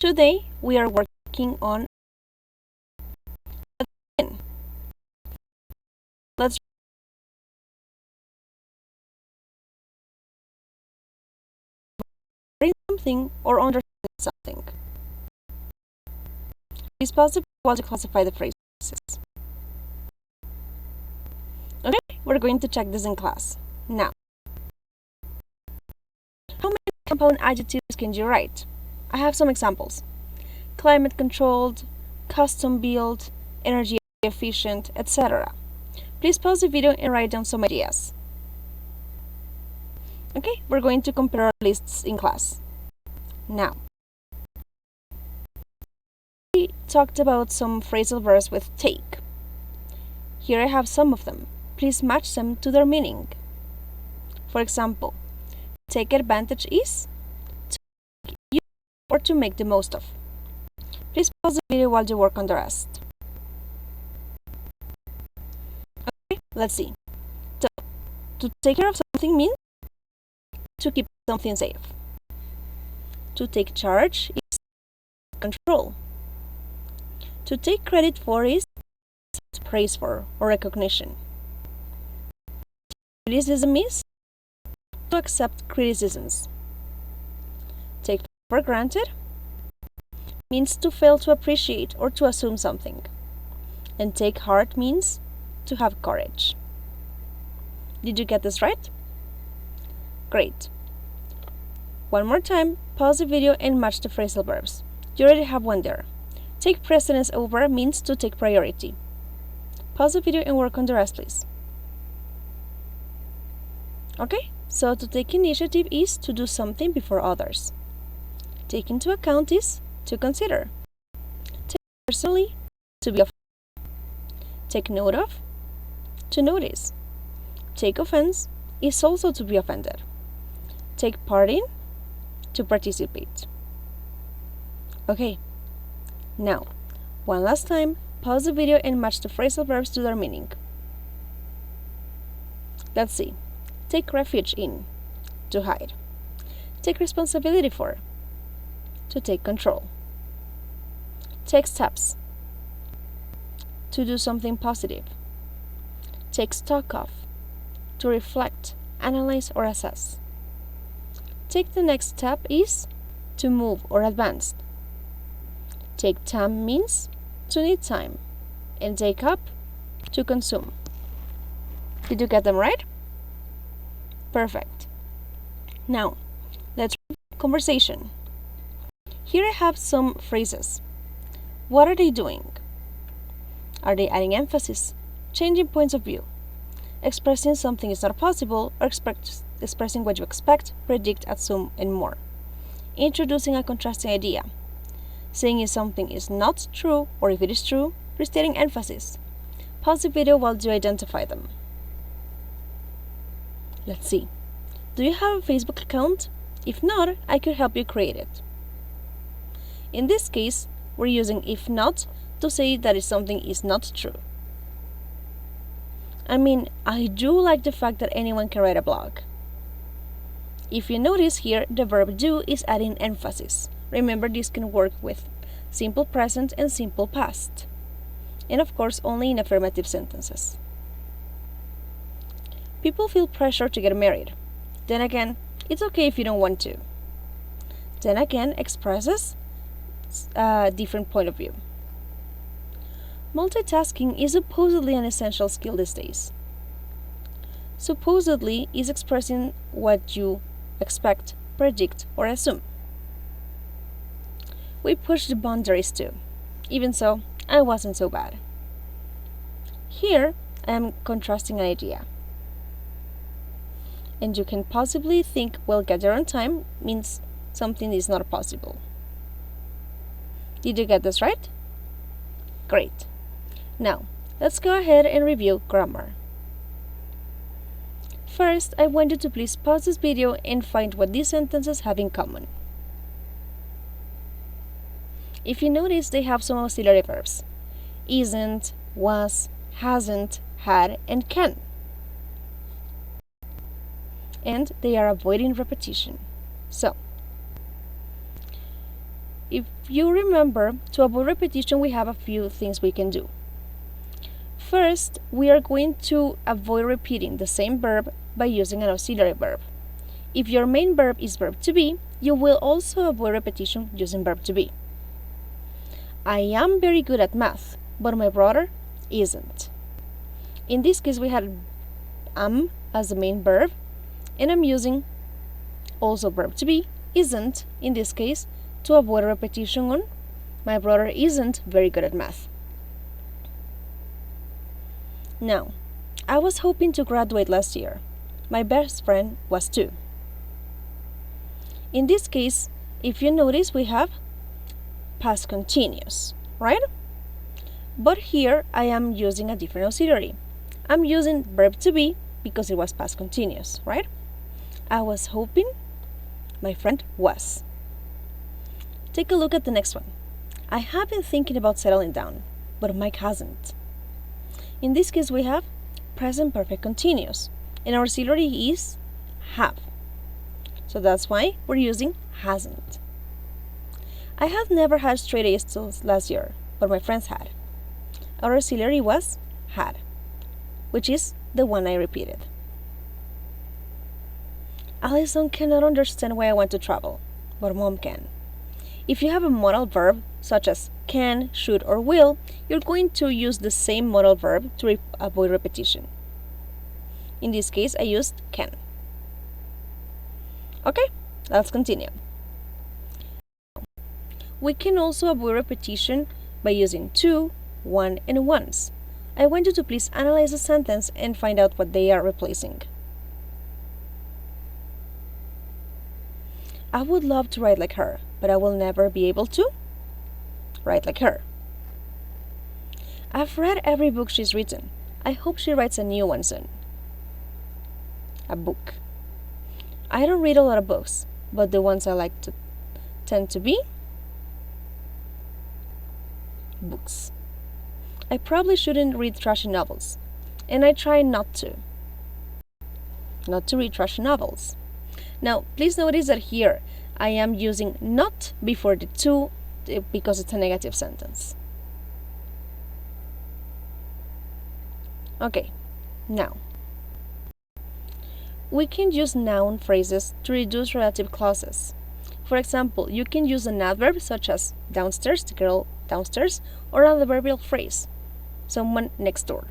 Today we are working on let's read something or understand something. It's possible to classify the phrases. Okay, we're going to check this in class. Now, how many compound adjectives can you write? I have some examples. Climate controlled, custom built, energy efficient, etc. Please pause the video and write down some ideas. Okay, we're going to compare our lists in class. Now, we talked about some phrasal verbs with take. Here I have some of them. Please match them to their meaning. For example, take advantage is to use or to make the most of. Please pause the video while you work on the rest. Okay, let's see. So, to take care of something means to keep something safe. To take charge is control. To take credit for is praise for or recognition. Criticism is to accept criticisms. Take for granted means to fail to appreciate or to assume something. And take heart means to have courage. Did you get this right? Great. One more time, pause the video and match the phrasal verbs. You already have one there. Take precedence over means to take priority. Pause the video and work on the rest, please. Okay, so to take initiative is to do something before others. Take into account is to consider. Take personally, to be offended. Take note of, to notice. Take offense is also to be offended. Take part in, to participate. Okay, now, one last time, pause the video and match the phrasal verbs to their meaning. Let's see. Take refuge in, to hide. Take responsibility for, to take control. Take steps, to do something positive. Take stock of, to reflect, analyze, or assess. Take the next step is to move or advance. Take time means to need time. And take up, to consume. Did you get them right? Perfect. Now, let's read conversation. Here I have some phrases. What are they doing? Are they adding emphasis, changing points of view, expressing something is not possible, or expressing what you expect, predict, assume, and more? Introducing a contrasting idea, saying if something is not true or if it is true, restating emphasis. Pause the video while you identify them. Let's see. Do you have a Facebook account? If not, I could help you create it. In this case, we're using if not to say that if something is not true. I mean, I do like the fact that anyone can write a blog. If you notice here, the verb do is adding emphasis. Remember, this can work with simple present and simple past. And of course, only in affirmative sentences. People feel pressure to get married. Then again, it's okay if you don't want to. Then again, expresses a different point of view. Multitasking is supposedly an essential skill these days. Supposedly is expressing what you expect, predict, or assume. We push the boundaries too. Even so, I wasn't so bad. Here, I am contrasting an idea. And you can possibly think we'll get there on time means something is not possible. Did you get this right? Great. Now, let's go ahead and review grammar. First, I want you to please pause this video and find what these sentences have in common. If you notice, they have some auxiliary verbs. Isn't, was, hasn't, had, and can. And they are avoiding repetition. So, If you remember, to avoid repetition, we have a few things we can do. First, we are going to avoid repeating the same verb by using an auxiliary verb. If your main verb is verb to be, you will also avoid repetition using verb to be. I am very good at math, but my brother isn't. In this case, we had am as the main verb, and I'm using also verb to be, isn't, in this case, to avoid repetition on my brother isn't very good at math. Now, I was hoping to graduate last year. My best friend was too. In this case, if you notice, we have past continuous, right? But here I am using a different auxiliary. I'm using verb to be because it was past continuous, right? I was hoping, my friend was. Take a look at the next one. I have been thinking about settling down, but Mike hasn't. In this case, we have present perfect continuous, and our auxiliary is have. So that's why we're using hasn't. I have never had straight A's till last year, but my friends had. Our auxiliary was had, which is the one I repeated. Allison cannot understand why I want to travel, but Mom can. If you have a modal verb, such as can, should, or will, you're going to use the same modal verb to avoid repetition. In this case, I used can. Okay, let's continue. We can also avoid repetition by using to, one, and once. I want you to please analyze the sentence and find out what they are replacing. I would love to write like her, but I will never be able to write like her. I've read every book she's written. I hope she writes a new one soon. A book. I don't read a lot of books, but the ones I like to tend to be books. I probably shouldn't read trashy novels, and I try not to read trashy novels. Now, please notice that here I am using not before the to because it's a negative sentence. Okay, now we can use noun phrases to reduce relative clauses. For example, you can use an adverb such as downstairs, the girl downstairs, or an adverbial phrase, someone next door.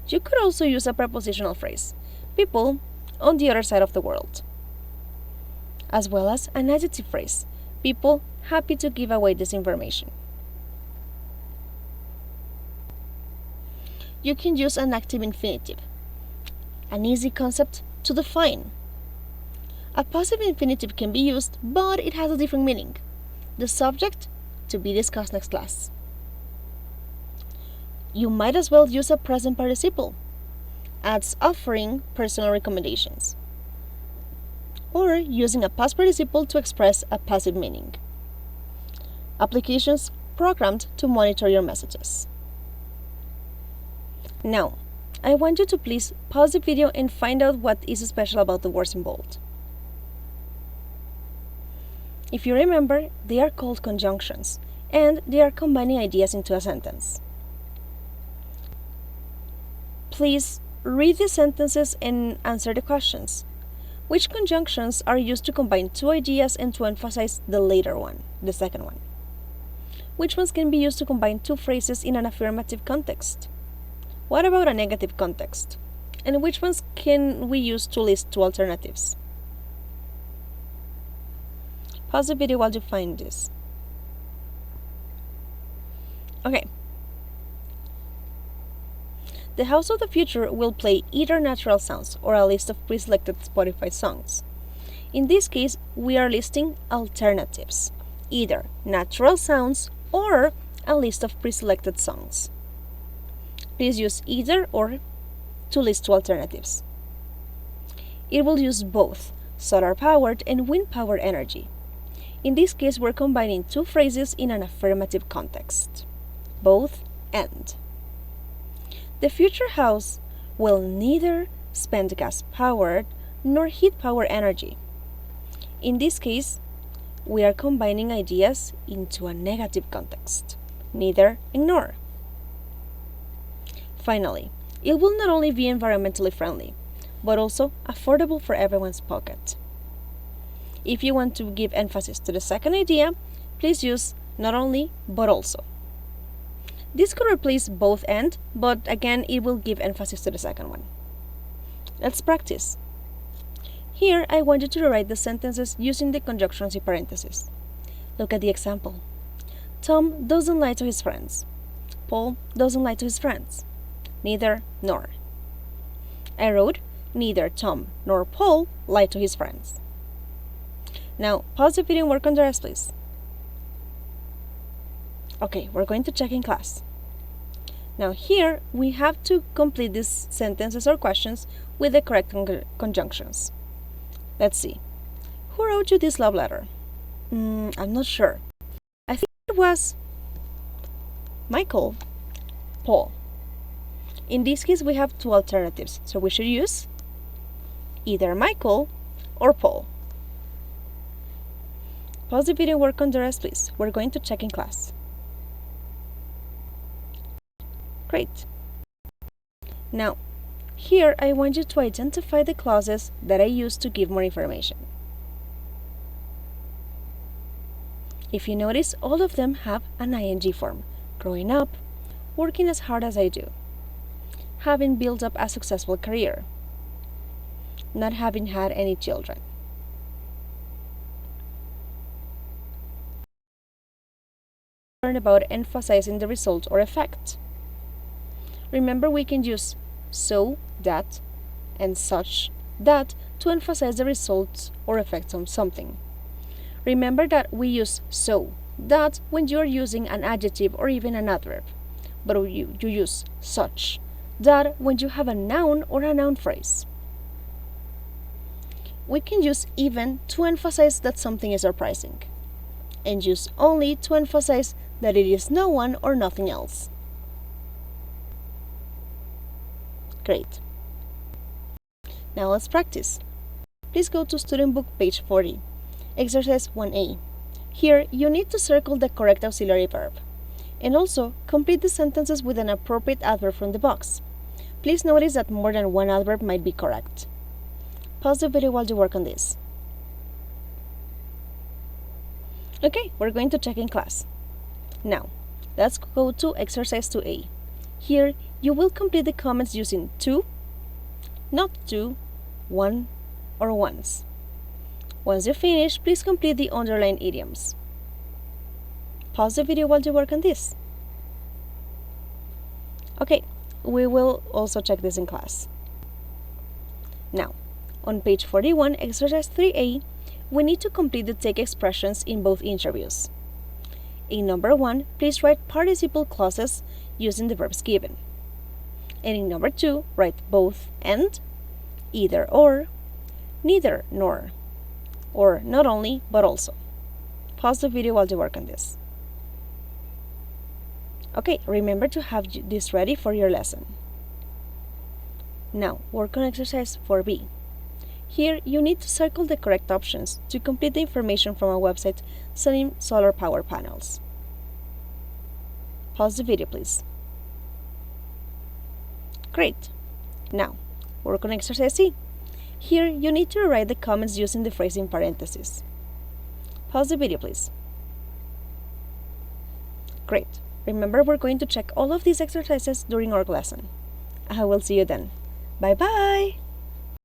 You could also use a prepositional phrase, people on the other side of the world, as well as an adjective phrase, people happy to give away this information. You can use an active infinitive, an easy concept to define. A passive infinitive can be used, but it has a different meaning. The subject to be discussed next class. You might as well use a present participle, as offering personal recommendations, or using a past participle to express a passive meaning. Applications programmed to monitor your messages. Now, I want you to please pause the video and find out what is special about the words in bold. If you remember, they are called conjunctions, and they are combining ideas into a sentence. Please read the sentences and answer the questions. Which conjunctions are used to combine two ideas and to emphasize the later one, the second one? Which ones can be used to combine two phrases in an affirmative context? What about a negative context? And which ones can we use to list two alternatives? Pause the video while you find this. Okay. The House of the Future will play either natural sounds or a list of pre-selected Spotify songs. In this case, we are listing alternatives, either natural sounds or a list of pre-selected songs. Please use either or to list two alternatives. It will use both solar-powered and wind-powered energy. In this case, we're combining two phrases in an affirmative context. Both and. The future house will neither spend gas-powered nor heat-powered energy. In this case, we are combining ideas into a negative context. Neither ignore. Finally, it will not only be environmentally friendly, but also affordable for everyone's pocket. If you want to give emphasis to the second idea, please use not only, but also. This could replace both and, but again, it will give emphasis to the second one. Let's practice. Here, I want you to rewrite the sentences using the conjunctions in parentheses. Look at the example. Tom doesn't lie to his friends. Paul doesn't lie to his friends. Neither nor. I wrote, neither Tom nor Paul lie to his friends. Now, pause the video and work on the rest, please. Okay, we're going to check in class. Now here, we have to complete these sentences or questions with the correct conjunctions. Let's see. Who wrote you this love letter? I'm not sure. I think it was Michael, Paul. In this case, we have two alternatives, so we should use either Michael or Paul. Pause the video and work on the rest, please. We're going to check in class. Great. Now, here I want you to identify the clauses that I use to give more information. If you notice, all of them have an ing form. Growing up, working as hard as I do, having built up a successful career, not having had any children. Learn about emphasizing the result or effect. Remember, we can use so, that, and such, that to emphasize the results or effects of something. Remember that we use so, that when you are using an adjective or even an adverb, but you use such, that when you have a noun or a noun phrase. We can use even to emphasize that something is surprising, and use only to emphasize that it is no one or nothing else. Great. Now let's practice. Please go to Student Book page 40, exercise 1A. Here, you need to circle the correct auxiliary verb, and also complete the sentences with an appropriate adverb from the box. Please notice that more than one adverb might be correct. Pause the video while you work on this. Okay, we're going to check in class. Now, let's go to exercise 2A. Here, you will complete the comments using to, not to, one, or once. Once you finish, please complete the underlined idioms. Pause the video while you work on this. Okay, we will also check this in class. Now, on page 41, exercise 3A, we need to complete the take expressions in both interviews. In number 1, please write participle clauses using the verbs given. And in number 2, write both and, either or, neither nor, or not only, but also. Pause the video while you work on this. Okay, remember to have this ready for your lesson. Now, work on exercise 4B. Here, you need to circle the correct options to complete the information from our website selling solar power panels. Pause the video, please. Great. Now, work on exercise C. Here, you need to write the comments using the phrase in parentheses. Pause the video, please. Great. Remember, we're going to check all of these exercises during our lesson. I will see you then. Bye-bye!